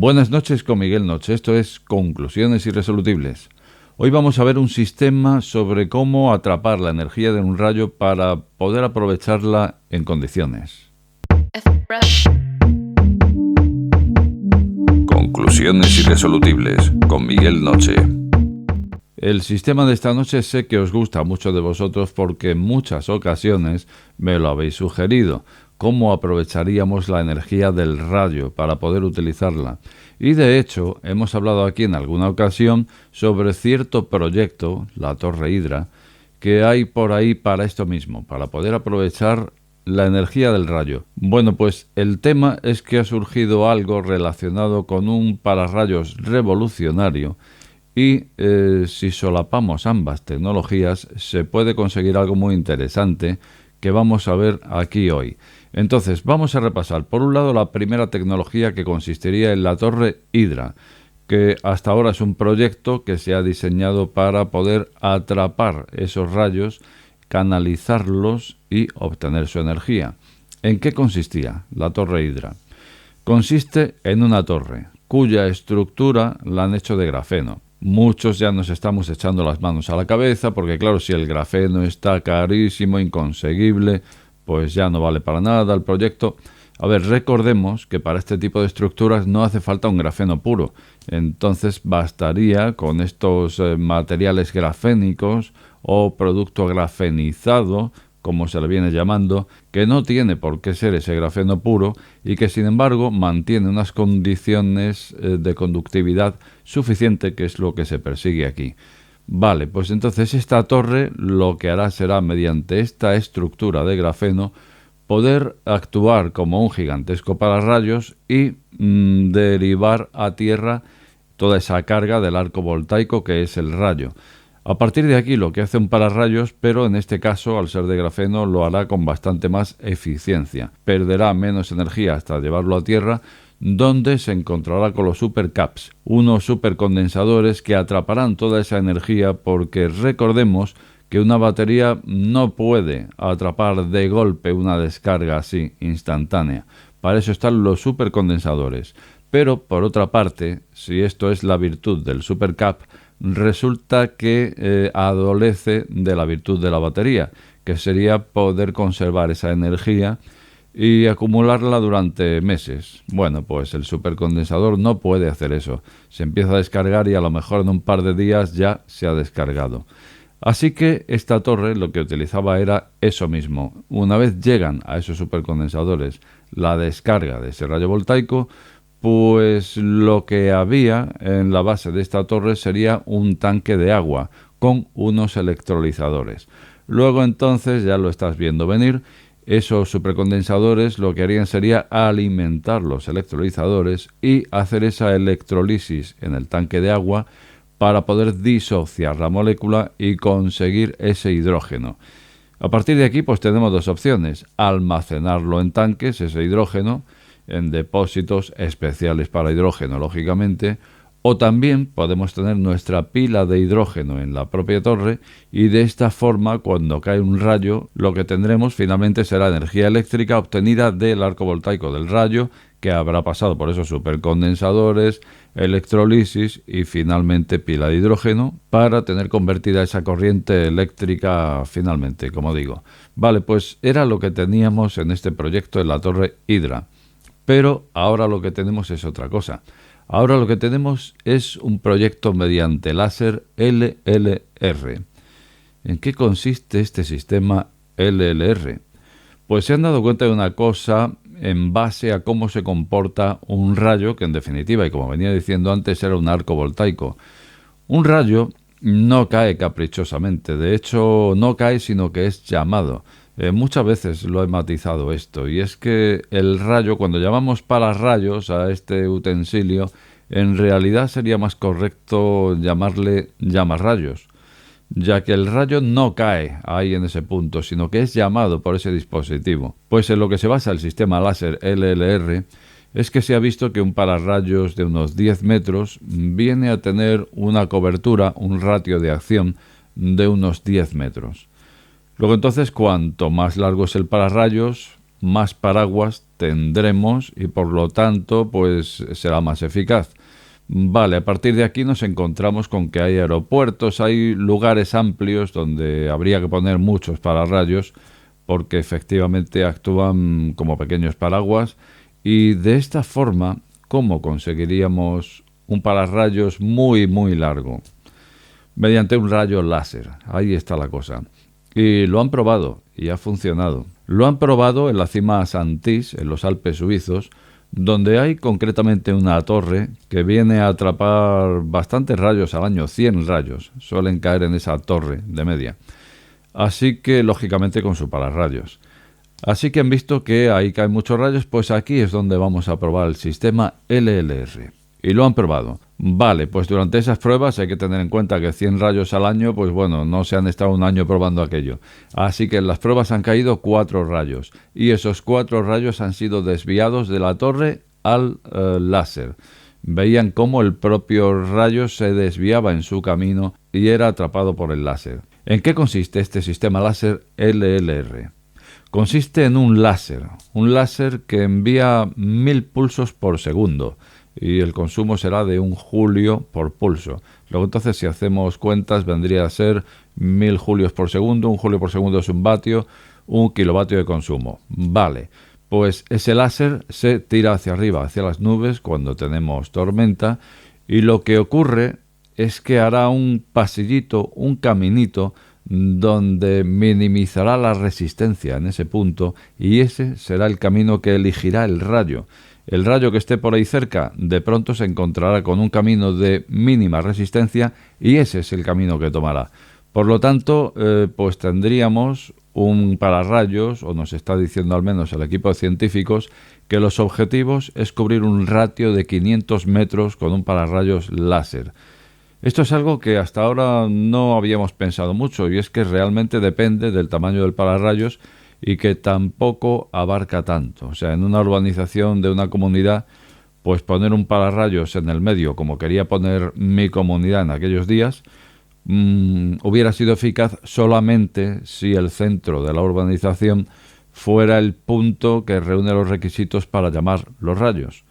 Buenas noches con Miguel Noche, esto es Conclusiones Irresolubles. Hoy vamos a ver un sistema sobre cómo atrapar la energía de un rayo para poder aprovecharla en condiciones. Conclusiones Irresolubles con Miguel Noche. El sistema de esta noche sé que os gusta mucho de vosotros porque en muchas ocasiones me lo habéis sugerido. Cómo aprovecharíamos la energía del rayo para poder utilizarla. Y de hecho, hemos hablado aquí en alguna ocasión sobre cierto proyecto, la Torre Hydra, que hay por ahí para esto mismo, para poder aprovechar la energía del rayo. Bueno, pues el tema es que ha surgido algo relacionado con un pararrayos revolucionario y si solapamos ambas tecnologías se puede conseguir algo muy interesante que vamos a ver aquí hoy. Entonces, vamos a repasar, por un lado, la primera tecnología que consistiría en la Torre Hydra, que hasta ahora es un proyecto que se ha diseñado para poder atrapar esos rayos, canalizarlos y obtener su energía. ¿En qué consistía la Torre Hydra? Consiste en una torre, cuya estructura la han hecho de grafeno. Muchos ya nos estamos echando las manos a la cabeza porque, claro, si el grafeno está carísimo, inconseguible, pues ya no vale para nada el proyecto. A ver, recordemos que para este tipo de estructuras no hace falta un grafeno puro. Entonces bastaría con estos materiales grafénicos o producto grafenizado, como se le viene llamando, que no tiene por qué ser ese grafeno puro y que sin embargo mantiene unas condiciones de conductividad suficiente, que es lo que se persigue aquí. Vale, pues entonces esta torre lo que hará será, mediante esta estructura de grafeno, poder actuar como un gigantesco pararrayos y derivar a tierra toda esa carga del arco voltaico que es el rayo. A partir de aquí lo que hace un pararrayos, pero en este caso, al ser de grafeno, lo hará con bastante más eficiencia. Perderá menos energía hasta llevarlo a tierra, donde se encontrará con los supercaps, unos supercondensadores que atraparán toda esa energía porque recordemos que una batería no puede atrapar de golpe una descarga así instantánea. Para eso están los supercondensadores. Pero, por otra parte, si esto es la virtud del supercap, resulta que adolece de la virtud de la batería, que sería poder conservar esa energía y acumularla durante meses. Bueno, pues el supercondensador no puede hacer eso. Se empieza a descargar y a lo mejor en un par de días ya se ha descargado. Así que esta torre lo que utilizaba era eso mismo. Una vez llegan a esos supercondensadores la descarga de ese rayo voltaico, pues lo que había en la base de esta torre sería un tanque de agua con unos electrolizadores. Luego entonces, ya lo estás viendo venir, esos supercondensadores lo que harían sería alimentar los electrolizadores y hacer esa electrolisis en el tanque de agua para poder disociar la molécula y conseguir ese hidrógeno. A partir de aquí pues tenemos dos opciones: almacenarlo en tanques, ese hidrógeno, en depósitos especiales para hidrógeno, lógicamente, o también podemos tener nuestra pila de hidrógeno en la propia torre y de esta forma, cuando cae un rayo, lo que tendremos finalmente será energía eléctrica obtenida del arco voltaico del rayo, que habrá pasado por esos supercondensadores, electrolisis y finalmente pila de hidrógeno para tener convertida esa corriente eléctrica finalmente, como digo. Vale, pues era lo que teníamos en este proyecto en la Torre Hydra. Pero ahora lo que tenemos es otra cosa. Ahora lo que tenemos es un proyecto mediante láser LLR. ¿En qué consiste este sistema LLR? Pues se han dado cuenta de una cosa en base a cómo se comporta un rayo, que en definitiva, y como venía diciendo antes, era un arco voltaico. Un rayo no cae caprichosamente, de hecho no cae sino que es llamado. Muchas veces lo he matizado esto, y es que el rayo, cuando llamamos pararrayos a este utensilio, en realidad sería más correcto llamarle llamarrayos, ya que el rayo no cae ahí en ese punto, sino que es llamado por ese dispositivo. Pues en lo que se basa el sistema láser LLR es que se ha visto que un pararrayos de unos 10 metros viene a tener una cobertura, un ratio de acción de unos 10 metros. Luego entonces, cuanto más largo es el pararrayos, más paraguas tendremos y por lo tanto pues será más eficaz. Vale, a partir de aquí nos encontramos con que hay aeropuertos, hay lugares amplios donde habría que poner muchos pararrayos porque efectivamente actúan como pequeños paraguas y de esta forma, ¿cómo conseguiríamos un pararrayos muy muy largo? Mediante un rayo láser, ahí está la cosa. Y lo han probado y ha funcionado. Lo han probado en la cima Santís, en los Alpes suizos, donde hay concretamente una torre que viene a atrapar bastantes rayos al año, 100 rayos, suelen caer en esa torre de media. Así que, lógicamente, con su pararrayos. Así que han visto que ahí caen muchos rayos, pues aquí es donde vamos a probar el sistema LLR. Y lo han probado. Vale, pues durante esas pruebas hay que tener en cuenta que 100 rayos al año, pues bueno, no se han estado un año probando aquello. Así que en las pruebas han caído 4 rayos. Y esos 4 rayos han sido desviados de la torre al láser. Veían cómo el propio rayo se desviaba en su camino y era atrapado por el láser. ¿En qué consiste este sistema láser LLR? Consiste en un láser que envía 1000 pulsos por segundo y el consumo será de 1 julio por pulso. Luego entonces si hacemos cuentas vendría a ser 1000 julios por segundo, 1 julio por segundo es 1 vatio, 1 kilovatio de consumo. Vale, pues ese láser se tira hacia arriba, hacia las nubes cuando tenemos tormenta y lo que ocurre es que hará un pasillito, un caminito donde minimizará la resistencia en ese punto y ese será el camino que elegirá el rayo. El rayo que esté por ahí cerca de pronto se encontrará con un camino de mínima resistencia y ese es el camino que tomará. Por lo tanto, pues tendríamos un pararrayos, o nos está diciendo al menos el equipo de científicos, que los objetivos es cubrir un ratio de 500 metros con un pararrayos láser. Esto es algo que hasta ahora no habíamos pensado mucho y es que realmente depende del tamaño del pararrayos y que tampoco abarca tanto. O sea, en una urbanización de una comunidad, pues poner un pararrayos en el medio, como quería poner mi comunidad en aquellos días, hubiera sido eficaz solamente si el centro de la urbanización fuera el punto que reúne los requisitos para llamar los rayos.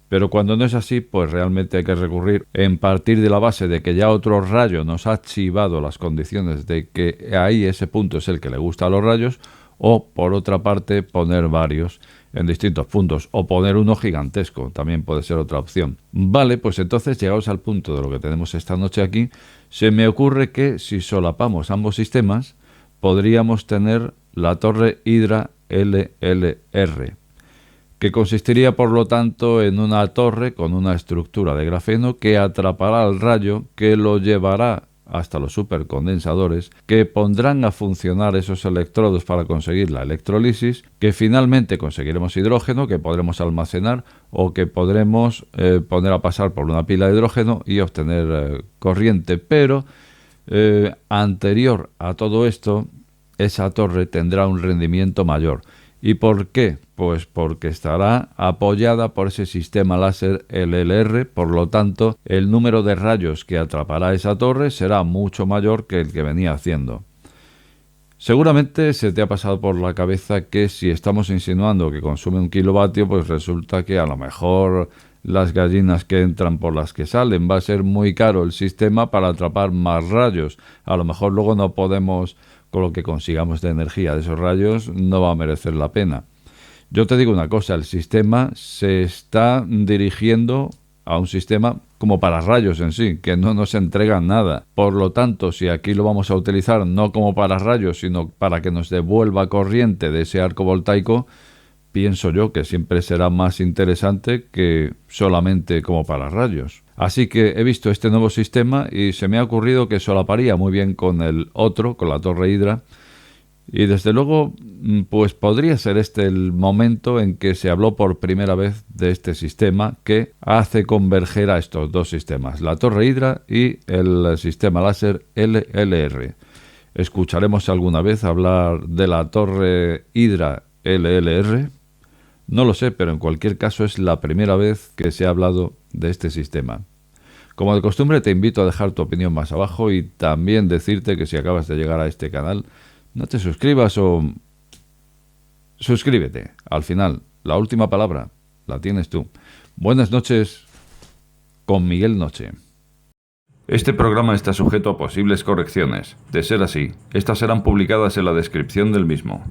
Pero cuando no es así, pues realmente hay que recurrir en partir de la base de que ya otro rayo nos ha chivado las condiciones de que ahí ese punto es el que le gusta a los rayos, o por otra parte poner varios en distintos puntos, o poner uno gigantesco, también puede ser otra opción. Vale, pues entonces llegados al punto de lo que tenemos esta noche aquí, se me ocurre que si solapamos ambos sistemas, podríamos tener la torre Hydra LLR, que consistiría por lo tanto en una torre con una estructura de grafeno que atrapará el rayo, que lo llevará hasta los supercondensadores, que pondrán a funcionar esos electrodos para conseguir la electrolisis, que finalmente conseguiremos hidrógeno que podremos almacenar o que podremos poner a pasar por una pila de hidrógeno y obtener corriente, pero anterior a todo esto, esa torre tendrá un rendimiento mayor. ¿Y por qué? Pues porque estará apoyada por ese sistema láser LLR, por lo tanto, el número de rayos que atrapará esa torre será mucho mayor que el que venía haciendo. Seguramente se te ha pasado por la cabeza que si estamos insinuando que consume 1 kilovatio, pues resulta que a lo mejor las gallinas que entran por las que salen, va a ser muy caro el sistema para atrapar más rayos. A lo mejor luego no podemos, con lo que consigamos de energía de esos rayos, no va a merecer la pena. Yo te digo una cosa, el sistema se está dirigiendo a un sistema como para rayos en sí, que no nos entregan nada. Por lo tanto, si aquí lo vamos a utilizar no como para rayos, sino para que nos devuelva corriente de ese arco voltaico, pienso yo que siempre será más interesante que solamente como para rayos. Así que he visto este nuevo sistema y se me ha ocurrido que solaparía muy bien con el otro, con la torre Hydra. Y desde luego, pues podría ser este el momento en que se habló por primera vez de este sistema que hace converger a estos dos sistemas, la torre Hydra y el sistema láser LLR. ¿Escucharemos alguna vez hablar de la torre Hydra LLR? No lo sé, pero en cualquier caso es la primera vez que se ha hablado de este sistema. Como de costumbre, te invito a dejar tu opinión más abajo y también decirte que si acabas de llegar a este canal, no te suscribas o suscríbete. Al final, la última palabra la tienes tú. Buenas noches con Miguel Noche. Este programa está sujeto a posibles correcciones. De ser así, estas serán publicadas en la descripción del mismo.